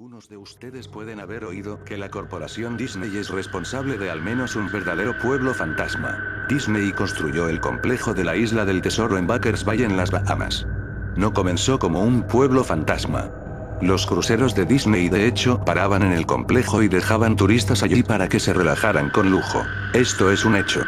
Algunos de ustedes pueden haber oído que la corporación Disney es responsable de al menos un verdadero pueblo fantasma. Disney construyó el complejo de la Isla del Tesoro en Backers Bay en las Bahamas. No comenzó como un pueblo fantasma. Los cruceros de Disney de hecho paraban en el complejo y dejaban turistas allí para que se relajaran con lujo. Esto es un hecho.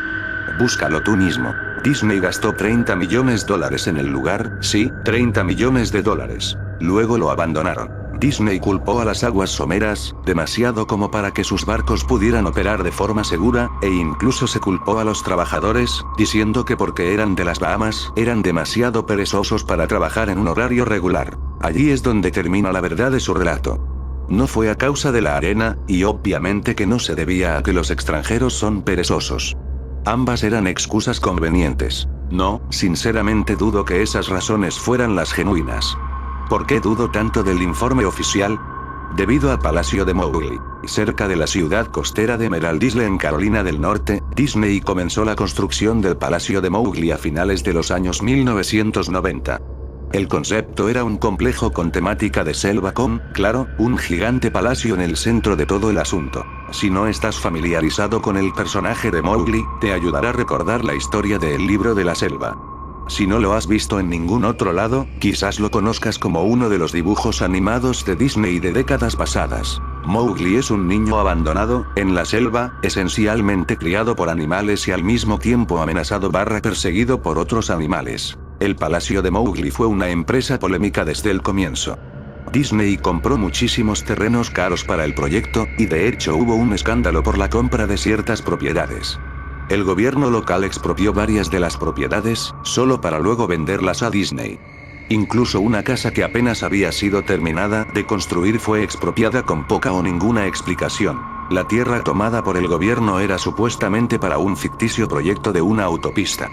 Búscalo tú mismo. Disney gastó $30 millones en el lugar, sí, $30 millones. Luego lo abandonaron. Disney culpó a las aguas someras, demasiado como para que sus barcos pudieran operar de forma segura, e incluso se culpó a los trabajadores, diciendo que porque eran de las Bahamas, eran demasiado perezosos para trabajar en un horario regular. Allí es donde termina la verdad de su relato. No fue a causa de la arena, y obviamente que no se debía a que los extranjeros son perezosos. Ambas eran excusas convenientes. No, sinceramente dudo que esas razones fueran las genuinas. ¿Por qué dudo tanto del informe oficial? Debido al Palacio de Mowgli, cerca de la ciudad costera de Emerald Isle en Carolina del Norte, Disney comenzó la construcción del Palacio de Mowgli a finales de los años 1990. El concepto era un complejo con temática de selva con, claro, un gigante palacio en el centro de todo el asunto. Si no estás familiarizado con el personaje de Mowgli, te ayudará a recordar la historia del libro de la selva. Si no lo has visto en ningún otro lado, quizás lo conozcas como uno de los dibujos animados de Disney de décadas pasadas. Mowgli es un niño abandonado, en la selva, esencialmente criado por animales y al mismo tiempo amenazado / perseguido por otros animales. El Palacio de Mowgli fue una empresa polémica desde el comienzo. Disney compró muchísimos terrenos caros para el proyecto, y de hecho hubo un escándalo por la compra de ciertas propiedades. El gobierno local expropió varias de las propiedades, solo para luego venderlas a Disney. Incluso una casa que apenas había sido terminada de construir fue expropiada con poca o ninguna explicación. La tierra tomada por el gobierno era supuestamente para un ficticio proyecto de una autopista.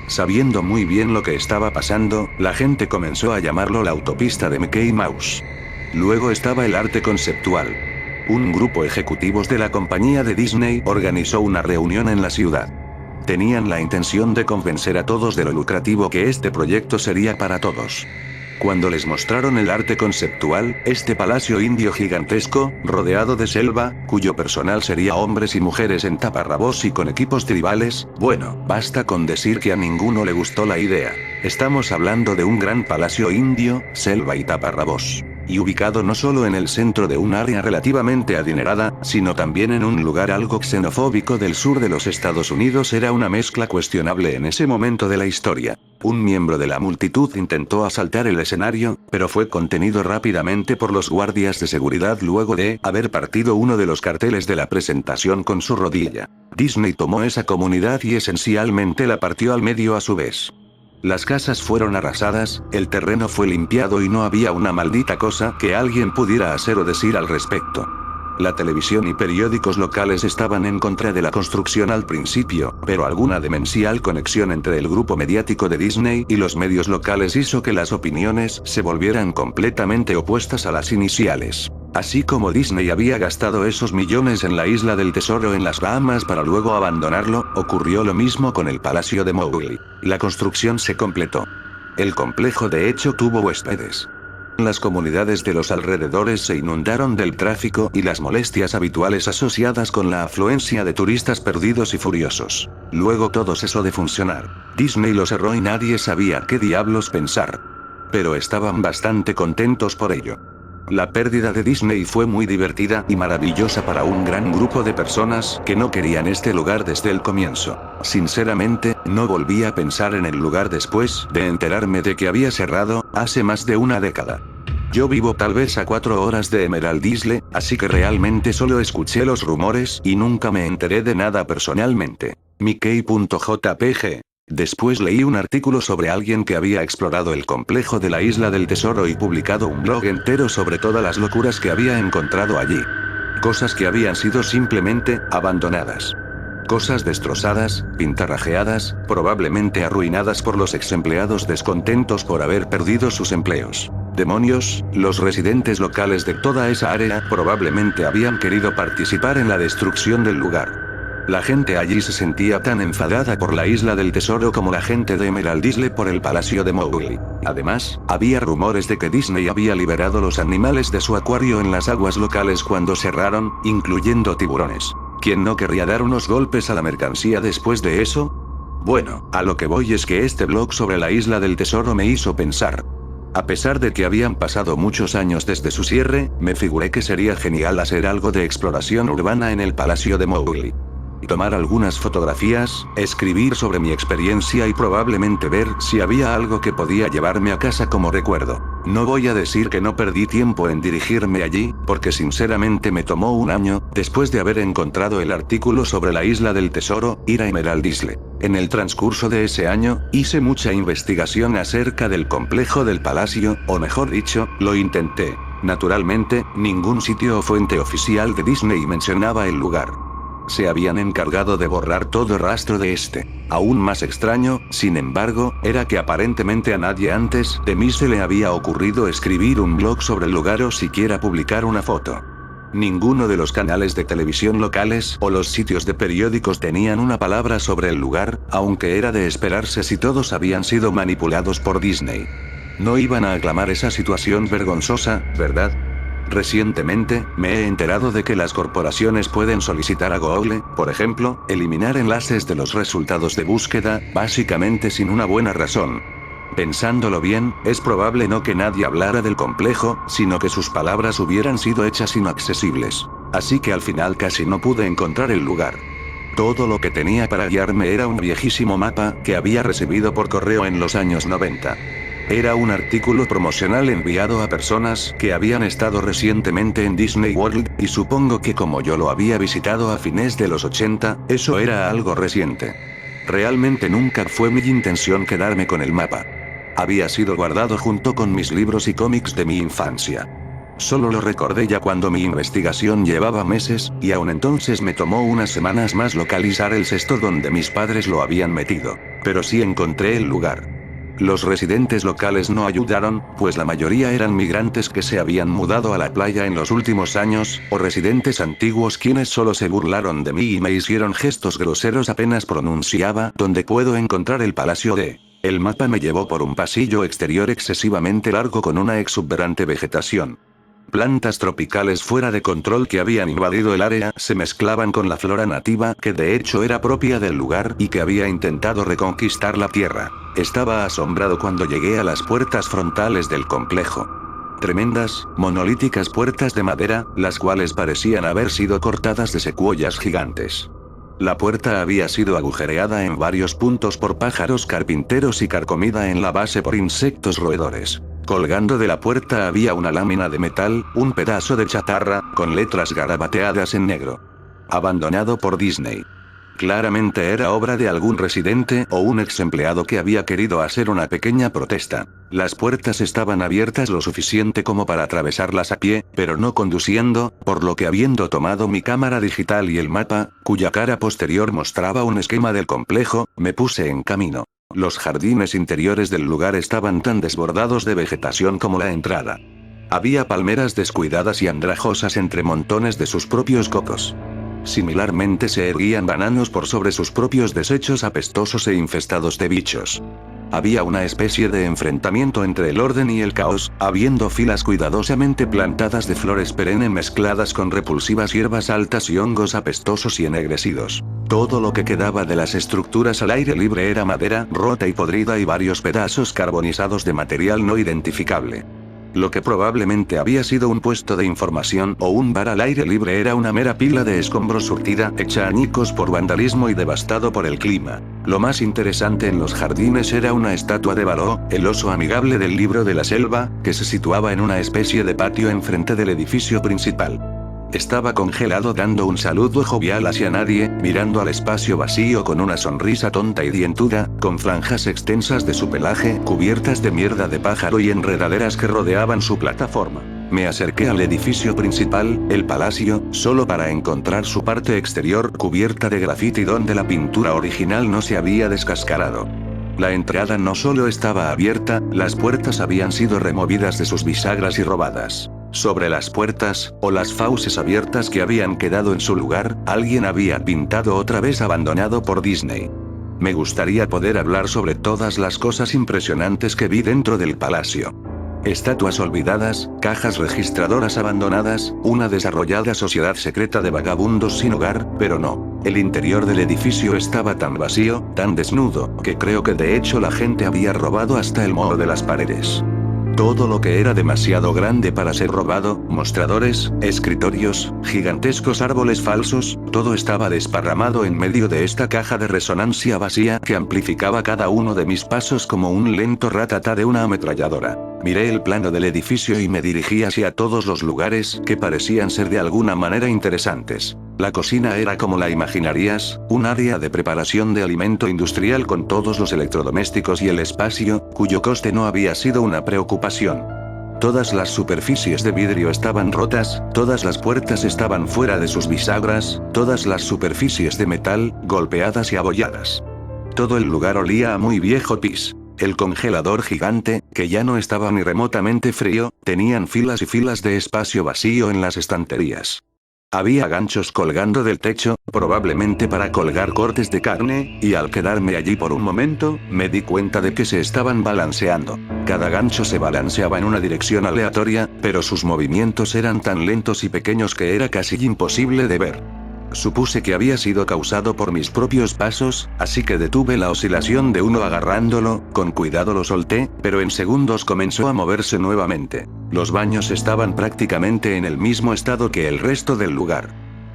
Sabiendo muy bien lo que estaba pasando, la gente comenzó a llamarlo la autopista de Mickey Mouse. Luego estaba el arte conceptual. Un grupo ejecutivos de la compañía de Disney organizó una reunión en la ciudad. Tenían la intención de convencer a todos de lo lucrativo que este proyecto sería para todos. Cuando les mostraron el arte conceptual, este palacio indio gigantesco, rodeado de selva, cuyo personal sería hombres y mujeres en taparrabos y con equipos tribales, bueno, basta con decir que a ninguno le gustó la idea. Estamos hablando de un gran palacio indio, selva y taparrabos. Y ubicado no solo en el centro de un área relativamente adinerada, sino también en un lugar algo xenofóbico del sur de los Estados Unidos. Era una mezcla cuestionable en ese momento de la historia. Un miembro de la multitud intentó asaltar el escenario, pero fue contenido rápidamente por los guardias de seguridad luego de haber partido uno de los carteles de la presentación con su rodilla. Disney tomó esa comunidad y esencialmente la partió al medio a su vez. Las casas fueron arrasadas, el terreno fue limpiado y no había una maldita cosa que alguien pudiera hacer o decir al respecto. La televisión y periódicos locales estaban en contra de la construcción al principio, pero alguna demencial conexión entre el grupo mediático de Disney y los medios locales hizo que las opiniones se volvieran completamente opuestas a las iniciales. Así como Disney había gastado esos millones en la Isla del Tesoro en las Bahamas para luego abandonarlo, ocurrió lo mismo con el Palacio de Mowgli. La construcción se completó. El complejo de hecho tuvo huéspedes. Las comunidades de los alrededores se inundaron del tráfico y las molestias habituales asociadas con la afluencia de turistas perdidos y furiosos. Luego todo cesó de funcionar. Disney lo cerró y nadie sabía qué diablos pensar. Pero estaban bastante contentos por ello. La pérdida de Disney fue muy divertida y maravillosa para un gran grupo de personas que no querían este lugar desde el comienzo. Sinceramente, no volví a pensar en el lugar después de enterarme de que había cerrado, hace más de una década. Yo vivo tal vez a 4 horas de Emerald Isle, así que realmente solo escuché los rumores y nunca me enteré de nada personalmente. Mickey.jpg. Después leí un artículo sobre alguien que había explorado el complejo de la Isla del Tesoro y publicado un blog entero sobre todas las locuras que había encontrado allí. Cosas que habían sido simplemente abandonadas. Cosas destrozadas, pintarrajeadas, probablemente arruinadas por los exempleados descontentos por haber perdido sus empleos. Demonios, los residentes locales de toda esa área probablemente habían querido participar en la destrucción del lugar. La gente allí se sentía tan enfadada por la isla del tesoro como la gente de Emerald Isle por el palacio de Mowgli. Además, había rumores de que Disney había liberado los animales de su acuario en las aguas locales cuando cerraron, incluyendo tiburones. ¿Quién no querría dar unos golpes a la mercancía después de eso? Bueno, a lo que voy es que este blog sobre la isla del tesoro me hizo pensar. A pesar de que habían pasado muchos años desde su cierre, me figuré que sería genial hacer algo de exploración urbana en el palacio de Mowgli. Tomar algunas fotografías, escribir sobre mi experiencia y probablemente ver si había algo que podía llevarme a casa como recuerdo. No voy a decir que no perdí tiempo en dirigirme allí, porque sinceramente me tomó un año, después de haber encontrado el artículo sobre la isla del tesoro, ir a Emerald Isle. En el transcurso de ese año, hice mucha investigación acerca del complejo del palacio, o mejor dicho, lo intenté. Naturalmente, ningún sitio o fuente oficial de Disney mencionaba el lugar. Se habían encargado de borrar todo rastro de este. Aún más extraño, sin embargo, era que aparentemente a nadie antes de mí se le había ocurrido escribir un blog sobre el lugar o siquiera publicar una foto. Ninguno de los canales de televisión locales o los sitios de periódicos tenían una palabra sobre el lugar, aunque era de esperarse si todos habían sido manipulados por Disney. No iban a aclamar esa situación vergonzosa, ¿verdad? Recientemente, me he enterado de que las corporaciones pueden solicitar a Google, por ejemplo, eliminar enlaces de los resultados de búsqueda, básicamente sin una buena razón. Pensándolo bien, es probable no que nadie hablara del complejo, sino que sus palabras hubieran sido hechas inaccesibles. Así que al final casi no pude encontrar el lugar. Todo lo que tenía para guiarme era un viejísimo mapa que había recibido por correo en los años 90. Era un artículo promocional enviado a personas que habían estado recientemente en Disney World, y supongo que como yo lo había visitado a fines de los 80, eso era algo reciente. Realmente nunca fue mi intención quedarme con el mapa. Había sido guardado junto con mis libros y cómics de mi infancia. Solo lo recordé ya cuando mi investigación llevaba meses, y aún entonces me tomó unas semanas más localizar el cesto donde mis padres lo habían metido. Pero sí encontré el lugar. Los residentes locales no ayudaron, pues la mayoría eran migrantes que se habían mudado a la playa en los últimos años, o residentes antiguos quienes solo se burlaron de mí y me hicieron gestos groseros apenas pronunciaba "¿Dónde puedo encontrar el palacio de?". El mapa me llevó por un pasillo exterior excesivamente largo con una exuberante vegetación. Plantas tropicales fuera de control que habían invadido el área se mezclaban con la flora nativa que de hecho era propia del lugar y que había intentado reconquistar la tierra. Estaba asombrado cuando llegué a las puertas frontales del complejo. Tremendas, monolíticas puertas de madera, las cuales parecían haber sido cortadas de secuoyas gigantes. La puerta había sido agujereada en varios puntos por pájaros carpinteros y carcomida en la base por insectos roedores. Colgando de la puerta había una lámina de metal, un pedazo de chatarra, con letras garabateadas en negro. Abandonado por Disney. Claramente era obra de algún residente o un ex empleado que había querido hacer una pequeña protesta. Las puertas estaban abiertas lo suficiente como para atravesarlas a pie, pero no conduciendo, por lo que habiendo tomado mi cámara digital y el mapa, cuya cara posterior mostraba un esquema del complejo, me puse en camino. Los jardines interiores del lugar estaban tan desbordados de vegetación como la entrada. Había palmeras descuidadas y andrajosas entre montones de sus propios cocos. Similarmente se erguían bananos por sobre sus propios desechos apestosos e infestados de bichos. Había una especie de enfrentamiento entre el orden y el caos, habiendo filas cuidadosamente plantadas de flores perennes mezcladas con repulsivas hierbas altas y hongos apestosos y ennegrecidos. Todo lo que quedaba de las estructuras al aire libre era madera rota y podrida y varios pedazos carbonizados de material no identificable. Lo que probablemente había sido un puesto de información o un bar al aire libre era una mera pila de escombros surtida, hecha añicos por vandalismo y devastado por el clima. Lo más interesante en los jardines era una estatua de Baloo, el oso amigable del libro de la selva, que se situaba en una especie de patio enfrente del edificio principal. Estaba congelado dando un saludo jovial hacia nadie, mirando al espacio vacío con una sonrisa tonta y dientuda, con franjas extensas de su pelaje cubiertas de mierda de pájaro y enredaderas que rodeaban su plataforma. Me acerqué al edificio principal, el palacio, solo para encontrar su parte exterior cubierta de grafiti donde la pintura original no se había descascarado. La entrada no solo estaba abierta, las puertas habían sido removidas de sus bisagras y robadas. Sobre las puertas, o las fauces abiertas que habían quedado en su lugar, alguien había pintado otra vez abandonado por Disney. Me gustaría poder hablar sobre todas las cosas impresionantes que vi dentro del palacio. Estatuas olvidadas, cajas registradoras abandonadas, una desarrollada sociedad secreta de vagabundos sin hogar, pero no. El interior del edificio estaba tan vacío, tan desnudo, que creo que de hecho la gente había robado hasta el moho de las paredes. Todo lo que era demasiado grande para ser robado, mostradores, escritorios, gigantescos árboles falsos, todo estaba desparramado en medio de esta caja de resonancia vacía que amplificaba cada uno de mis pasos como un lento ratatá de una ametralladora. Miré el plano del edificio y me dirigí hacia todos los lugares que parecían ser de alguna manera interesantes. La cocina era como la imaginarías, un área de preparación de alimento industrial con todos los electrodomésticos y el espacio, cuyo coste no había sido una preocupación. Todas las superficies de vidrio estaban rotas, todas las puertas estaban fuera de sus bisagras, todas las superficies de metal, golpeadas y abolladas. Todo el lugar olía a muy viejo pis. El congelador gigante, que ya no estaba ni remotamente frío, tenían filas y filas de espacio vacío en las estanterías. Había ganchos colgando del techo, probablemente para colgar cortes de carne, y al quedarme allí por un momento, me di cuenta de que se estaban balanceando. Cada gancho se balanceaba en una dirección aleatoria, pero sus movimientos eran tan lentos y pequeños que era casi imposible de ver. Supuse que había sido causado por mis propios pasos, así que detuve la oscilación de uno agarrándolo, con cuidado lo solté, pero en segundos comenzó a moverse nuevamente. Los baños estaban prácticamente en el mismo estado que el resto del lugar.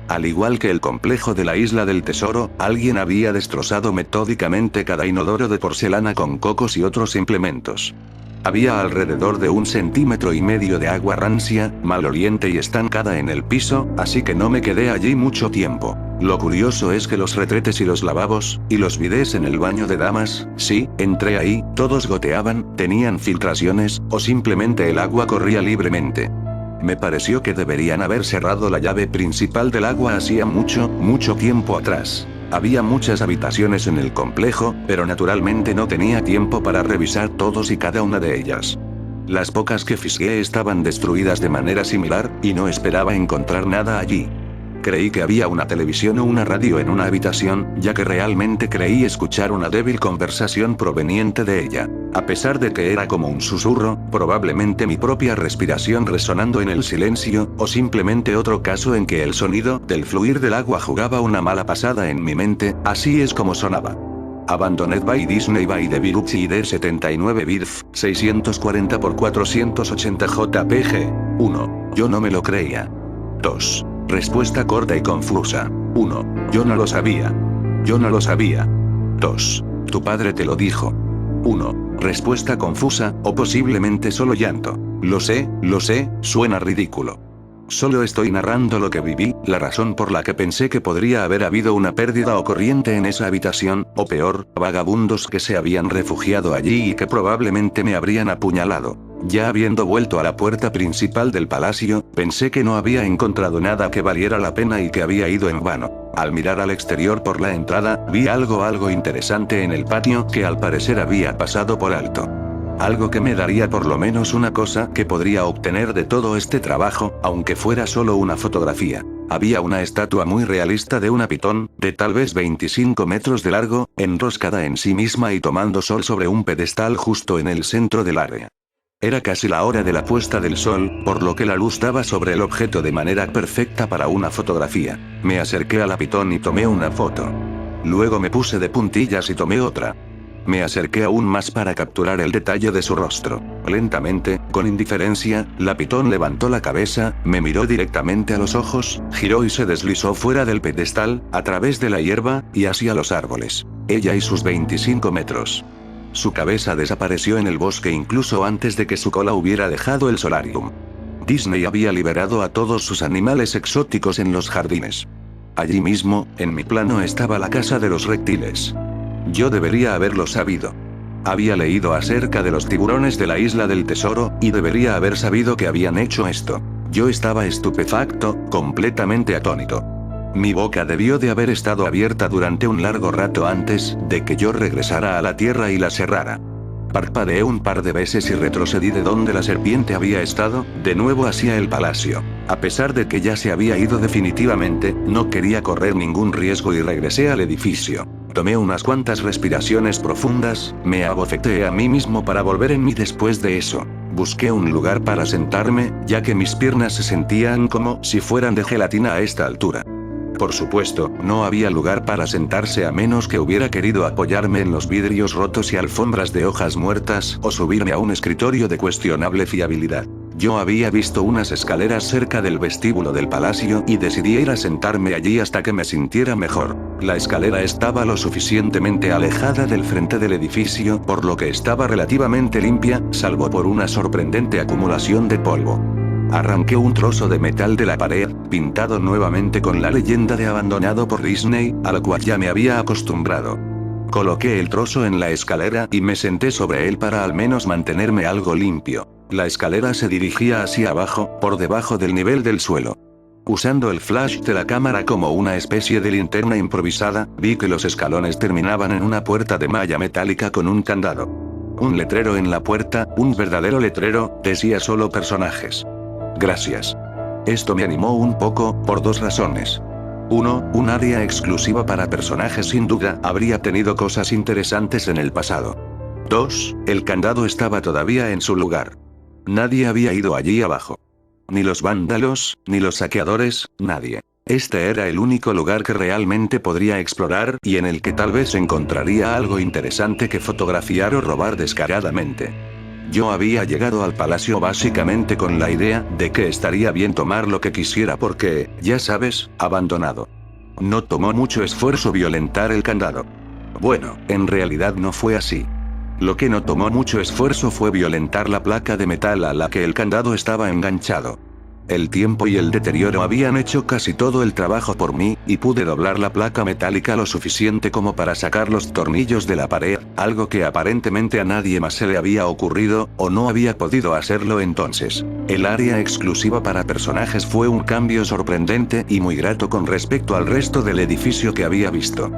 Al igual que el complejo de la Isla del Tesoro, alguien había destrozado metódicamente cada inodoro de porcelana con cocos y otros implementos. Había alrededor de 1,5 centímetros de agua rancia, maloliente y estancada en el piso, así que no me quedé allí mucho tiempo. Lo curioso es que los retretes y los lavabos, y los bidés en el baño de damas, sí, entré ahí, todos goteaban, tenían filtraciones, o simplemente el agua corría libremente. Me pareció que deberían haber cerrado la llave principal del agua hacía mucho, mucho tiempo atrás. Había muchas habitaciones en el complejo, pero naturalmente no tenía tiempo para revisar todos y cada una de ellas. Las pocas que fisgué estaban destruidas de manera similar, y no esperaba encontrar nada allí. Creí que había una televisión o una radio en una habitación, ya que realmente creí escuchar una débil conversación proveniente de ella. A pesar de que era como un susurro, probablemente mi propia respiración resonando en el silencio, o simplemente otro caso en que el sonido del fluir del agua jugaba una mala pasada en mi mente, así es como sonaba. Abandoned by Disney by the Virucci ID 79 BIRF, 640 x 480 JPG. 1. Yo no me lo creía. 2. Respuesta corta y confusa. 1. Yo no lo sabía. Yo no lo sabía. 2. Tu padre te lo dijo. 1. Respuesta confusa, o posiblemente solo llanto. Lo sé, suena ridículo. Solo estoy narrando lo que viví, la razón por la que pensé que podría haber habido una pérdida o corriente en esa habitación, o peor, vagabundos que se habían refugiado allí y que probablemente me habrían apuñalado. Ya habiendo vuelto a la puerta principal del palacio, pensé que no había encontrado nada que valiera la pena y que había ido en vano. Al mirar al exterior por la entrada, vi algo interesante en el patio que al parecer había pasado por alto. Algo que me daría por lo menos una cosa que podría obtener de todo este trabajo, aunque fuera solo una fotografía. Había una estatua muy realista de una pitón, de tal vez 25 metros de largo, enroscada en sí misma y tomando sol sobre un pedestal justo en el centro del área. Era casi la hora de la puesta del sol, por lo que la luz daba sobre el objeto de manera perfecta para una fotografía. Me acerqué a la pitón y tomé una foto. Luego me puse de puntillas y tomé otra. Me acerqué aún más para capturar el detalle de su rostro. Lentamente, con indiferencia, la pitón levantó la cabeza, me miró directamente a los ojos, giró y se deslizó fuera del pedestal, a través de la hierba, y hacia los árboles. Ella y sus 25 metros. Su cabeza desapareció en el bosque incluso antes de que su cola hubiera dejado el solarium. Disney había liberado a todos sus animales exóticos en los jardines. Allí mismo, en mi plano estaba la casa de los reptiles. Yo debería haberlo sabido. Había leído acerca de los tiburones de la Isla del Tesoro, y debería haber sabido que habían hecho esto. Yo estaba estupefacto, completamente atónito. Mi boca debió de haber estado abierta durante un largo rato antes de que yo regresara a la tierra y la cerrara. Parpadeé un par de veces y retrocedí de donde la serpiente había estado, de nuevo hacia el palacio. A pesar de que ya se había ido definitivamente, no quería correr ningún riesgo y regresé al edificio. Tomé unas cuantas respiraciones profundas, me abofeteé a mí mismo para volver en mí después de eso. Busqué un lugar para sentarme, ya que mis piernas se sentían como si fueran de gelatina a esta altura. Por supuesto, no había lugar para sentarse a menos que hubiera querido apoyarme en los vidrios rotos y alfombras de hojas muertas o subirme a un escritorio de cuestionable fiabilidad. Yo había visto unas escaleras cerca del vestíbulo del palacio y decidí ir a sentarme allí hasta que me sintiera mejor. La escalera estaba lo suficientemente alejada del frente del edificio, por lo que estaba relativamente limpia, salvo por una sorprendente acumulación de polvo. Arranqué un trozo de metal de la pared, pintado nuevamente con la leyenda de abandonado por Disney, a la cual ya me había acostumbrado. Coloqué el trozo en la escalera y me senté sobre él para al menos mantenerme algo limpio. La escalera se dirigía hacia abajo, por debajo del nivel del suelo. Usando el flash de la cámara como una especie de linterna improvisada, vi que los escalones terminaban en una puerta de malla metálica con un candado. Un letrero en la puerta, un verdadero letrero, decía solo personajes. Gracias. Esto me animó un poco, por dos razones. 1. Un área exclusiva para personajes sin duda habría tenido cosas interesantes en el pasado. 2. El candado estaba todavía en su lugar. Nadie había ido allí abajo. Ni los vándalos, ni los saqueadores, nadie. Este era el único lugar que realmente podría explorar y en el que tal vez encontraría algo interesante que fotografiar o robar descaradamente. Yo había llegado al palacio básicamente con la idea de que estaría bien tomar lo que quisiera porque, ya sabes, abandonado. No tomó mucho esfuerzo violentar el candado. Bueno, en realidad no fue así. Lo que no tomó mucho esfuerzo fue violentar la placa de metal a la que el candado estaba enganchado. El tiempo y el deterioro habían hecho casi todo el trabajo por mí, y pude doblar la placa metálica lo suficiente como para sacar los tornillos de la pared, algo que aparentemente a nadie más se le había ocurrido, o no había podido hacerlo entonces. El área exclusiva para personajes fue un cambio sorprendente y muy grato con respecto al resto del edificio que había visto.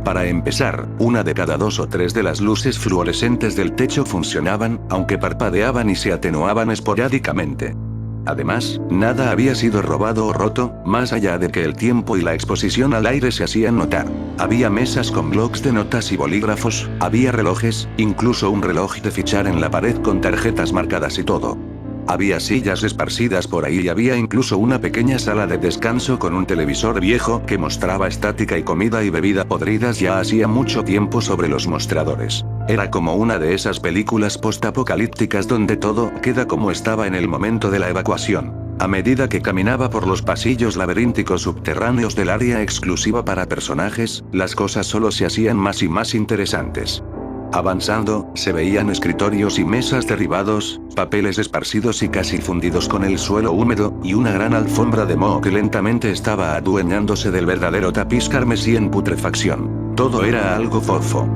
Para empezar, una de cada 2 o 3 de las luces fluorescentes del techo funcionaban, aunque parpadeaban y se atenuaban esporádicamente. Además, nada había sido robado o roto, más allá de que el tiempo y la exposición al aire se hacían notar. Había mesas con blocs de notas y bolígrafos, había relojes, incluso un reloj de fichar en la pared con tarjetas marcadas y todo. Había sillas esparcidas por ahí y había incluso una pequeña sala de descanso con un televisor viejo que mostraba estática y comida y bebida podridas ya hacía mucho tiempo sobre los mostradores. Era como una de esas películas postapocalípticas donde todo queda como estaba en el momento de la evacuación. A medida que caminaba por los pasillos laberínticos subterráneos del área exclusiva para personajes, las cosas solo se hacían más y más interesantes. Avanzando, se veían escritorios y mesas derribados, papeles esparcidos y casi fundidos con el suelo húmedo, y una gran alfombra de moho que lentamente estaba adueñándose del verdadero tapiz carmesí en putrefacción. Todo era algo fofo.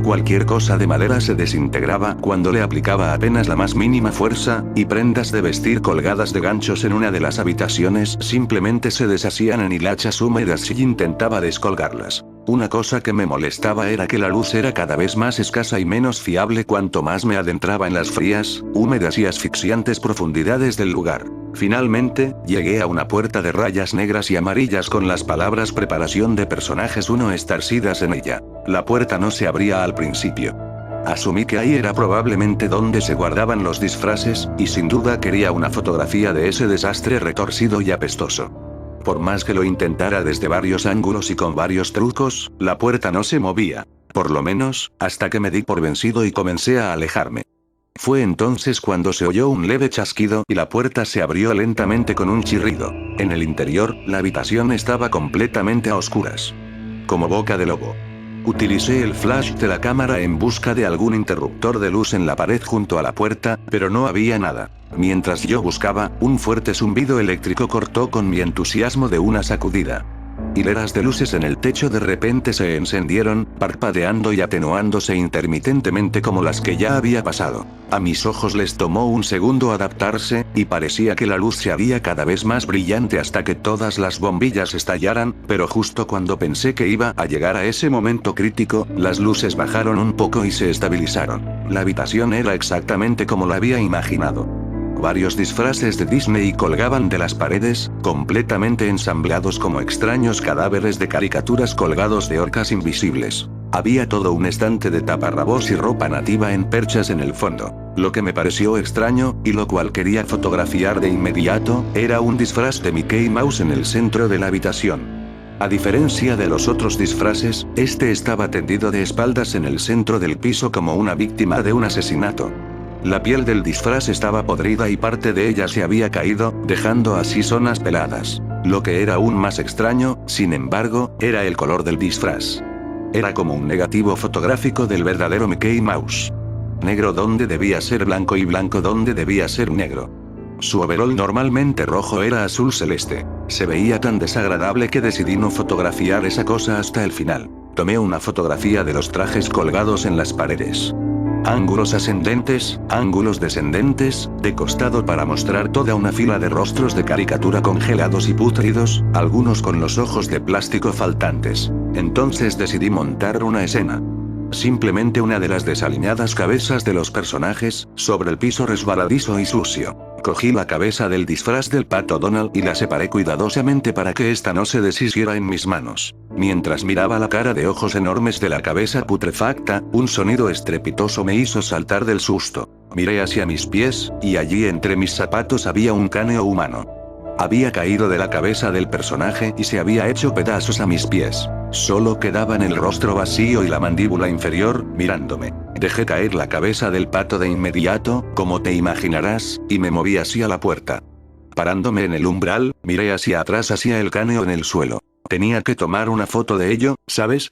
Cualquier cosa de madera se desintegraba cuando le aplicaba apenas la más mínima fuerza, y prendas de vestir colgadas de ganchos en una de las habitaciones simplemente se deshacían en hilachas húmedas si intentaba descolgarlas. Una cosa que me molestaba era que la luz era cada vez más escasa y menos fiable cuanto más me adentraba en las frías, húmedas y asfixiantes profundidades del lugar. Finalmente, llegué a una puerta de rayas negras y amarillas con las palabras preparación de personajes 1 estarcidas en ella. La puerta no se abría al principio. Asumí que ahí era probablemente donde se guardaban los disfraces, y sin duda quería una fotografía de ese desastre retorcido y apestoso. Por más que lo intentara desde varios ángulos y con varios trucos, la puerta no se movía. Por lo menos, hasta que me di por vencido y comencé a alejarme. Fue entonces cuando se oyó un leve chasquido y la puerta se abrió lentamente con un chirrido. En el interior, la habitación estaba completamente a oscuras. Como boca de lobo. Utilicé el flash de la cámara en busca de algún interruptor de luz en la pared junto a la puerta, pero no había nada. Mientras yo buscaba, un fuerte zumbido eléctrico cortó con mi entusiasmo de una sacudida. Hileras de luces en el techo de repente se encendieron, parpadeando y atenuándose intermitentemente como las que ya había pasado. A mis ojos les tomó un segundo adaptarse, y parecía que la luz se haría cada vez más brillante hasta que todas las bombillas estallaran, pero justo cuando pensé que iba a llegar a ese momento crítico, las luces bajaron un poco y se estabilizaron. La habitación era exactamente como la había imaginado. Varios disfraces de Disney colgaban de las paredes, completamente ensamblados como extraños cadáveres de caricaturas colgados de orcas invisibles. Había todo un estante de taparrabos y ropa nativa en perchas en el fondo. Lo que me pareció extraño, y lo cual quería fotografiar de inmediato, era un disfraz de Mickey Mouse en el centro de la habitación. A diferencia de los otros disfraces, este estaba tendido de espaldas en el centro del piso como una víctima de un asesinato. La piel del disfraz estaba podrida y parte de ella se había caído, dejando así zonas peladas. Lo que era aún más extraño, sin embargo, era el color del disfraz. Era como un negativo fotográfico del verdadero Mickey Mouse. Negro donde debía ser blanco y blanco donde debía ser negro. Su overol normalmente rojo era azul celeste. Se veía tan desagradable que decidí no fotografiar esa cosa hasta el final. Tomé una fotografía de los trajes colgados en las paredes. Ángulos ascendentes, ángulos descendentes, de costado para mostrar toda una fila de rostros de caricatura congelados y pútridos, algunos con los ojos de plástico faltantes. Entonces decidí montar una escena. Simplemente una de las desaliñadas cabezas de los personajes, sobre el piso resbaladizo y sucio. Cogí la cabeza del disfraz del Pato Donald y la separé cuidadosamente para que ésta no se deshiciera en mis manos. Mientras miraba la cara de ojos enormes de la cabeza putrefacta, un sonido estrepitoso me hizo saltar del susto. Miré hacia mis pies, y allí entre mis zapatos había un cráneo humano. Había caído de la cabeza del personaje y se había hecho pedazos a mis pies. Solo quedaban el rostro vacío y la mandíbula inferior, mirándome. Dejé caer la cabeza del pato de inmediato, como te imaginarás, y me moví hacia la puerta. Parándome en el umbral, miré hacia atrás hacia el cráneo en el suelo. Tenía que tomar una foto de ello, ¿sabes?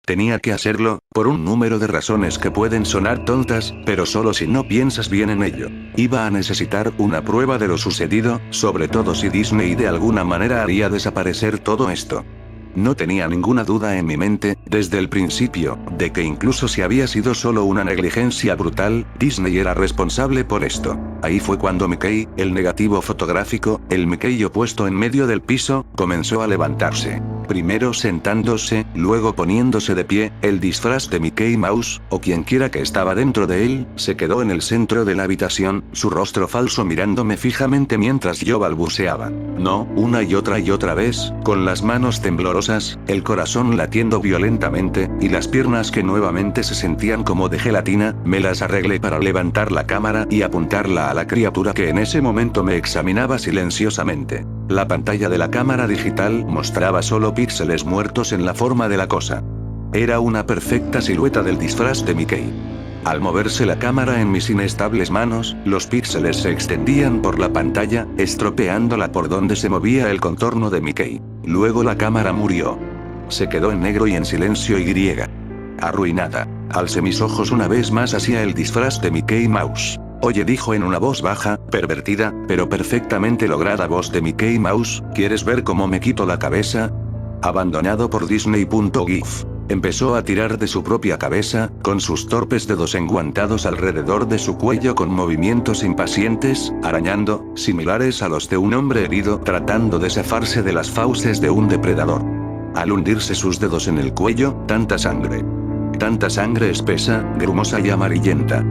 Tenía que hacerlo, por un número de razones que pueden sonar tontas, pero solo si no piensas bien en ello. Iba a necesitar una prueba de lo sucedido, sobre todo si Disney de alguna manera haría desaparecer todo esto. No tenía ninguna duda en mi mente, desde el principio, de que incluso si había sido solo una negligencia brutal, Disney era responsable por esto. Ahí fue cuando Mickey, el negativo fotográfico, el Mickey opuesto en medio del piso, comenzó a levantarse. Primero sentándose, luego poniéndose de pie, el disfraz de Mickey Mouse, o quienquiera que estaba dentro de él, se quedó en el centro de la habitación, su rostro falso mirándome fijamente mientras yo balbuceaba. No, una y otra vez, con las manos temblorosas, el corazón latiendo violentamente, y las piernas que nuevamente se sentían como de gelatina, me las arreglé para levantar la cámara y apuntarla a la criatura que en ese momento me examinaba silenciosamente. La pantalla de la cámara digital mostraba solo píxeles muertos en la forma de la cosa. Era una perfecta silueta del disfraz de Mickey. Al moverse la cámara en mis inestables manos, los píxeles se extendían por la pantalla, estropeándola por donde se movía el contorno de Mickey. Luego la cámara murió. Se quedó en negro y en silencio y griega. Arruinada. Alcé mis ojos una vez más hacia el disfraz de Mickey Mouse. Oye, dijo en una voz baja, pervertida, pero perfectamente lograda voz de Mickey Mouse, ¿quieres ver cómo me quito la cabeza? Abandonado por Disney.gif. Empezó a tirar de su propia cabeza, con sus torpes dedos enguantados alrededor de su cuello con movimientos impacientes, arañando, similares a los de un hombre herido tratando de zafarse de las fauces de un depredador. Al hundirse sus dedos en el cuello, tanta sangre espesa, grumosa y amarillenta.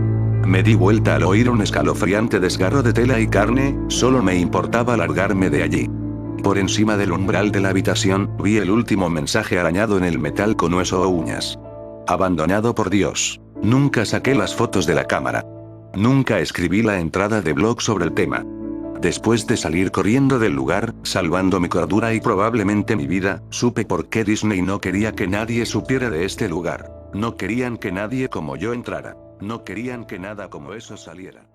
Me di vuelta al oír un escalofriante desgarro de tela y carne, solo me importaba largarme de allí. Por encima del umbral de la habitación, vi el último mensaje arañado en el metal con hueso o uñas. Abandonado por Dios. Nunca saqué las fotos de la cámara. Nunca escribí la entrada de blog sobre el tema. Después de salir corriendo del lugar, salvando mi cordura y probablemente mi vida, supe por qué Disney no quería que nadie supiera de este lugar. No querían que nadie como yo entrara. No querían que nada como eso saliera.